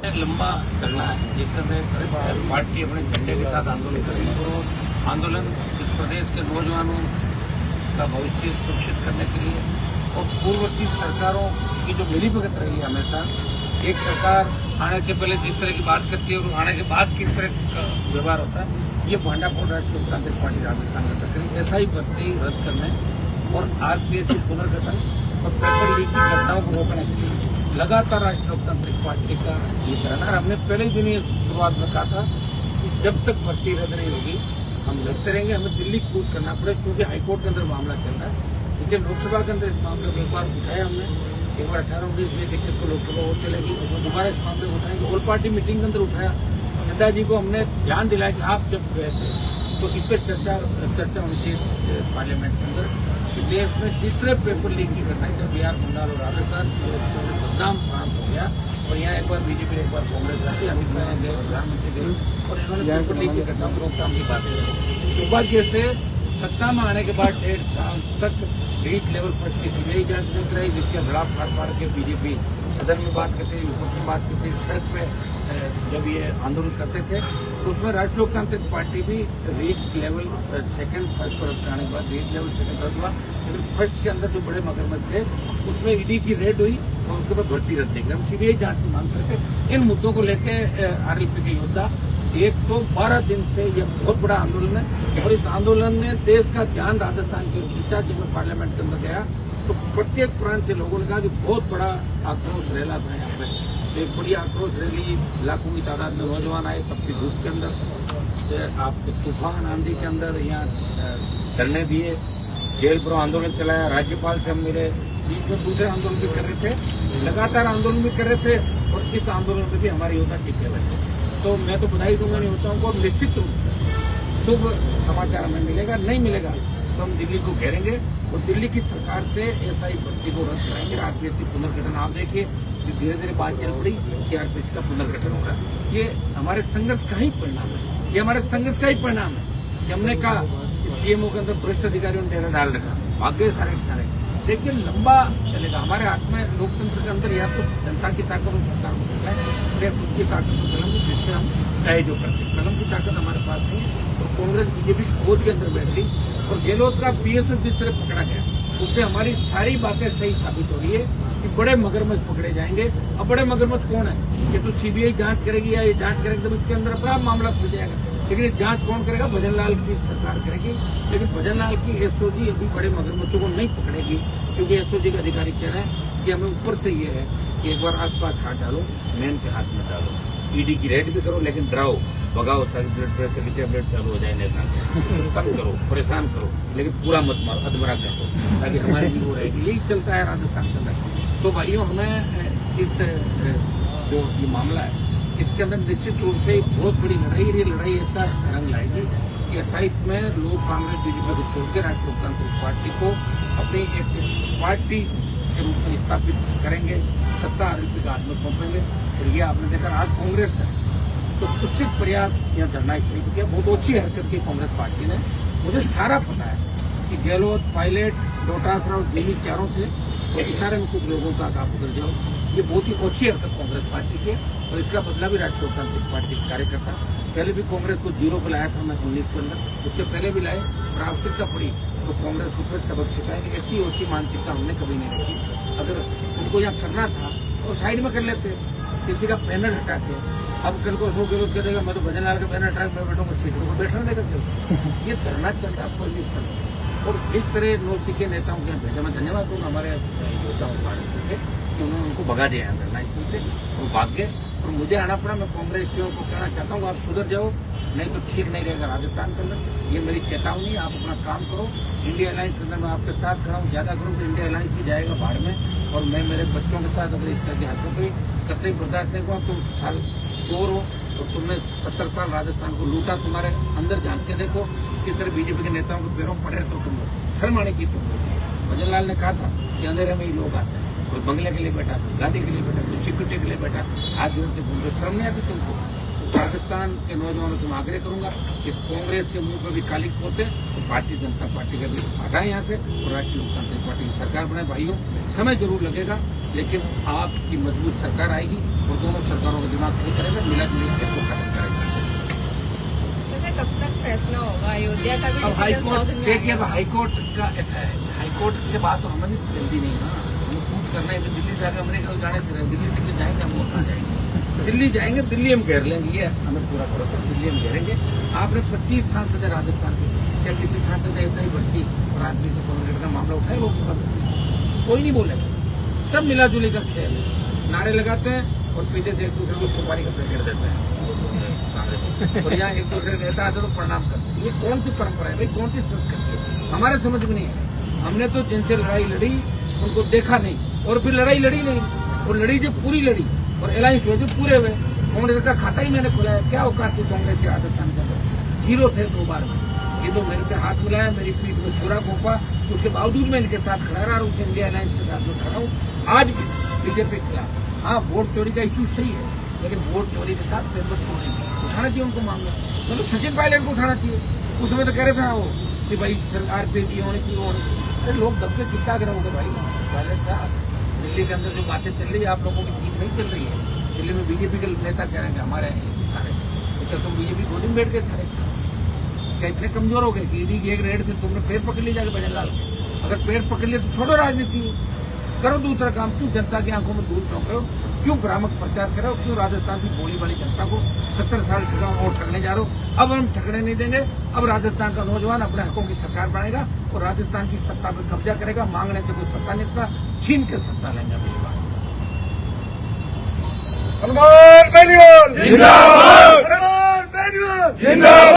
एक लंबा चलना है जिसके अंदर पार्टी अपने झंडे के साथ आंदोलन करेगी और आंदोलन इस प्रदेश के नौजवानों का भविष्य सुरक्षित करने के लिए और पूर्ववर्ती सरकारों की जो मिलीभगत रही है हमेशा, एक सरकार आने से पहले जिस तरह की बात करती है और आने के बाद किस तरह का व्यवहार होता है, ये भांडाफोड़ राष्ट्रीय लोकतांत्रिक पार्टी राजस्थान का कर रही है। ऐसा ही भर्ती रद्द करने और आरपीएससी पुनर्गठन और पेपर लीक की घटनाओं को रोकने के लिए लगातार राष्ट्रीय लोकतांत्रिक पार्टी का ये करना है। हमने पहले ही दिन ये शुरुआत में कहा था कि जब तक भर्ती रद्द नहीं होगी हम लड़ते रहेंगे, हमें दिल्ली कूच करना पड़े, क्योंकि हाईकोर्ट के अंदर मामला चल रहा है। इसलिए लोकसभा के अंदर इस मामले को एक बार उठाया हमने, एक बार 18-19 में 21 को लोकसभा वोट चलेगी, दोबारा इस मामले को उठाएंगे। ऑल पार्टी मीटिंग के अंदर उठाया, नड्डा जी को हमने ध्यान दिलाया कि आप जब गए थे तो इस पर चर्चा होनी चाहिए पार्लियामेंट के अंदर कि देश में जिस तरह पेपर लीक की घटना जब बिहार, बंगाल और राजस्थान बदनाम प्रांत हो गया और यहाँ एक बार बीजेपी एक बार कांग्रेस आती, अमित शाह गए, प्रधानमंत्री गए और इन्होंने पेपर लीक की घटना को रोकथाम की बातें की। दुर्भाग्य से सत्ता में आने के बाद 1.5 साल तक रीट लेवल पर की सीबीआई जांच नहीं रही, जिसके धड़ा फाड़ के बीजेपी सदन में बात करते, ऊपर की बात करते, सड़क पे जब ये आंदोलन करते थे तो उसमें राष्ट्रीय लोकतांत्रिक पार्टी भी रीट लेवल सेकंड फर्स्ट पर जाने के बाद रीट लेवल सेकंड रद्द हुआ, लेकिन फर्स्ट के अंदर जो बड़े मगरमच्छ थे उसमें ईडी की रेड हुई और उसके बाद भर्ती रद्द नहीं। हम सीबीआई जांच की मांग करते। इन मुद्दों को लेकर आरएलपी के योद्धा 112 दिन से यह बहुत बड़ा आंदोलन है और इस आंदोलन ने देश का ध्यान राजस्थान की ओर खींचा। जब मैं पार्लियामेंट के अंदर गया तो प्रत्येक प्रांत के लोगों ने कहा कि बहुत बड़ा आक्रोश रैला था यहाँ पे, तो एक बड़ी आक्रोश रैली, लाखों की तादाद में नौजवान आए, तपती धूप के अंदर, आपको तूफान आंधी के अंदर यहाँ धरने दिए, जेल पर आंदोलन चलाया, राज्यपाल से हम मिले, बीच में दूसरे आंदोलन भी कर रहे थे, लगातार आंदोलन भी कर रहे थे और इस आंदोलन में भी हमारे योद्धा टिके हुए थे। तो मैं तो बधाई दूंगा इन योद्धाओं को, निश्चित रूप से शुभ समाचार हमें मिलेगा, नहीं मिलेगा तो हम दिल्ली को घेरेंगे और दिल्ली की सरकार से एसआई भर्ती को रद्द कराएंगे। आरपीएससी पुनर्गठन आप देखिए धीरे धीरे बात चल पड़ी कि आरपीएससी का पुनर्गठन होगा। ये हमारे संघर्ष का ही परिणाम है, ये हमारे संघर्ष का ही परिणाम है कि हमने कहा कि सीएमओ के अंदर भ्रष्ट अधिकारियों ने डेरा डाल रखा, भाग्य सारे लेकिन लंबा चलेगा। हमारे हाथ में लोकतंत्र के अंदर या तो जनता की ताकत और सरकार को देता है या खुद की ताकत और कलम की, जिससे हम चाहे जो करते हैं। कलम की ताकत हमारे पास नहीं है और कांग्रेस बीजेपी गोद के अंदर बैठ गई और गहलोत का बीएसएफ जिस तरह पकड़ा गया उससे हमारी सारी बातें सही साबित हो रही है कि बड़े मगरमच्छ पकड़े जाएंगे। अब बड़े मगरमच्छ कौन है? ये तो सीबीआई जांच करेगी या ये जांच करेगी तो इसके अंदर अपना मामला खुल जाएगा, लेकिन ये जांच कौन करेगा? भजन लाल की सरकार करेगी। लेकिन भजन लाल की एसओजी अभी बड़े मगरमच्छों को नहीं पकड़ेगी, क्योंकि एसओजी का अधिकारी कह रहे हैं कि हमें ऊपर से ये है कि एक बार आसपास हाथ डालो, मेन के हाथ में डालो, ईडी की रेड भी करो, लेकिन डराओ भगाओ ताकि ब्लड प्रेशर की टेबलेट चालू हो जाए, नेता तंग करो, परेशान करो, लेकिन पूरा मत मारो, अधमरा करो ताकि हमारी भी वो रहेगी। यही चलता है राजस्थान के अंदर। तो भाइयों हमें इस जो ये मामला है इसके अंदर निश्चित रूप से बहुत बड़ी लड़ाई, ये लड़ाई ऐसा रंग लाएगी कि 28 में लोग कांग्रेस बीजेपी को छोड़कर राष्ट्रीय लोकतांत्रिक पार्टी को अपनी एक पार्टी के रूप में स्थापित करेंगे, सत्ता आरएलपी का हाथ में सौंपेंगे। और ये आपने देखा आज कांग्रेस का तो कुछ प्रयास यहाँ धरना स्थगित किया, बहुत अच्छी हरकत की कांग्रेस पार्टी ने। मुझे सारा पता है कि गहलोत, पायलट, डोटासरा और दिल्ली चारों थे और इशारे में कुछ लोगों का आप उधर जाओ, ये बहुत ही अच्छी हरकत कांग्रेस पार्टी की और इसका बदला भी राष्ट्रीय लोकतांत्रिक पार्टी के कार्यकर्ता। पहले भी कांग्रेस को 0 पे लाया था मैं 19 के अंदर, उससे पहले भी लाए और आवश्यकता पड़ी तो कांग्रेस को फिर सबक सिखाया कि ऐसी ओसी मानसिकता हमने कभी नहीं रखी। अगर उनको यहाँ करना था तो साइड में कर लेते, किसी का बैनर हटा के। अब कल को अशोक गहलोत करेगा मैं तो भजन लाल का बैनर हटा मैं बैठूंगा, सीटों को बैठा देगा क्यों? ये धरना चल रहा है कोई सच। और जिस तरह नौसिखे नेताओं के यहाँ भेजा, मैं धन्यवाद दूंगा हमारे योद्धाओं के कि उन्होंने उनको भगा दिया है धरना स्थल से, वो भाग गए और मुझे आना पड़ा। मैं कांग्रेसियों को कहना चाहता हूँ आप सुधर जाओ, नहीं तो ठीक नहीं रहेगा राजस्थान के अंदर। ये मेरी चेतावनी, आप अपना काम करो। इंडिया अलायंस के अंदर मैं आपके साथ खड़ा हूँ, ज्यादा करूँ तो इंडिया अलायंस भी जाएगा बाढ़ में। और मैं मेरे बच्चों के साथ अगर इस तरह की हरकत हुई कतई बर्दाश्त नहीं करूँ। तुम साल चोर हो और तुमने 70 साल राजस्थान को लूटा, तुम्हारे अंदर झांक के देखो किस तरह बीजेपी के नेताओं के पैरों पड़े तो तुम शर्म आने की। तुम भजन लाल ने कहा था कि अंधेरे में ही लोग आते हैं, कोई बंगले के लिए बैठा, कोई गाड़ी के लिए बैठा, कोई सिक्योरिटी के लिए बैठा, हाथ जोड़ते घूमते, शर्म नहीं आती तुमको? पाकिस्तान के नौजवानों से मैं आग्रह करूंगा कि कांग्रेस के मुंह पर भी काली पोते तो भारतीय जनता पार्टी का भी हटाएं यहाँ से और राष्ट्रीय लोकतांत्रिक पार्टी की सरकार बनाए। भाइयों समय जरूर लगेगा, लेकिन आपकी मजबूत सरकार आएगी और दोनों सरकारों का दिमाग ठीक करेगा, मिला जुली खेल को खत्म करेगा। जैसे कब तक फैसला होगा अयोध्या का भी? अब हाईकोर्ट देखिए, अब हाईकोर्ट का ऐसा है, हाईकोर्ट से बात तो हमें जल्दी नहीं ना, हमें पूछ करना है। दिल्ली से आगे हमने कल जाने से दिल्ली तक जाएंगे, हम वहाँ जाएंगे, दिल्ली जाएंगे, दिल्ली हम घेर लेंगे, ये हमें पूरा भरोसा, दिल्ली हम घेरेंगे। आपने 25 सांसद है राजस्थान के, क्या किसी सांसद ने ऐसा ही भर्ती और आदमी से 15 मिनट का मामला उठाए लोकसभा में? कोई नहीं बोलेगा। सब मिला जुली का खेल है, नारे लगाते हैं और पीछे से एक दूसरे को सुपारी का पैकेट देते हैं और यहाँ एक दूसरे नेता आते तो प्रणाम करते हैं। ये कौन सी परंपरा है भाई, कौन सी संस्कृति है? हमारे समझ में नहीं है। हमने तो जिनसे लड़ाई लड़ी उनको देखा नहीं और फिर लड़ाई लड़ी नहीं, और लड़ी जो पूरी लड़ी और अलायंस हुए जो पूरे हुए। कांग्रेस का खाता ही मैंने खुलाया, क्या औकात थी कांग्रेस के राजस्थान के अंदर? 0 थे 2 बार में। ये तो मेरे से हाथ मिलाया, मेरी पीठ में छुरा घोंपा, उसके बावजूद मैं इनके साथ खड़ा रहा, उस इंडिया अलायंस के साथ में खड़ा हूँ आज भी बीजेपी के खिलाफ। हाँ, वोट चोरी का इश्यू सही है, लेकिन वोट चोरी के साथ पेपर चोरी उठाना चाहिए उनको मामला, मतलब सचिन पायलट को उठाना चाहिए। उसमें तो कह रहे थे वो कि भाई सरकार पे ये होने की होने, अरे लोग दब के चिंता करोगे भाई। पायलट साहब, दिल्ली के अंदर जो बातें चल रही है आप लोगों की ठीक नहीं चल रही है। दिल्ली में बीजेपी के नेता कह रहे हैं हमारे हैं सारे, तो तुम बीजेपी गोदी में बैठ के सारे क्या इतने कमजोर हो गए कि ईडी की एक रेड से तुमने पेड़ पकड़ लिया जाके भजन लाल के? अगर पेड़ पकड़ लिया तो छोड़ो राजनीति, करो दूसरा काम। क्यों जनता की आंखों में धूल झोंको? क्यों भ्रामक प्रचार करो? क्यों राजस्थान की भोली वाली जनता को 70 साल ठगा ठगने जा रहे हो? अब हम ठगने नहीं देंगे। अब राजस्थान का नौजवान अपने हकों की सरकार बनाएगा और राजस्थान की सत्ता पर कब्जा करेगा। मांगने से कोई सत्ता नहीं देता, छीन के सत्ता लेंगे अब इस बार। हनुमान बेनीवाल जिंदाबाद, हनुमान बेनीवाल जिंदाबाद।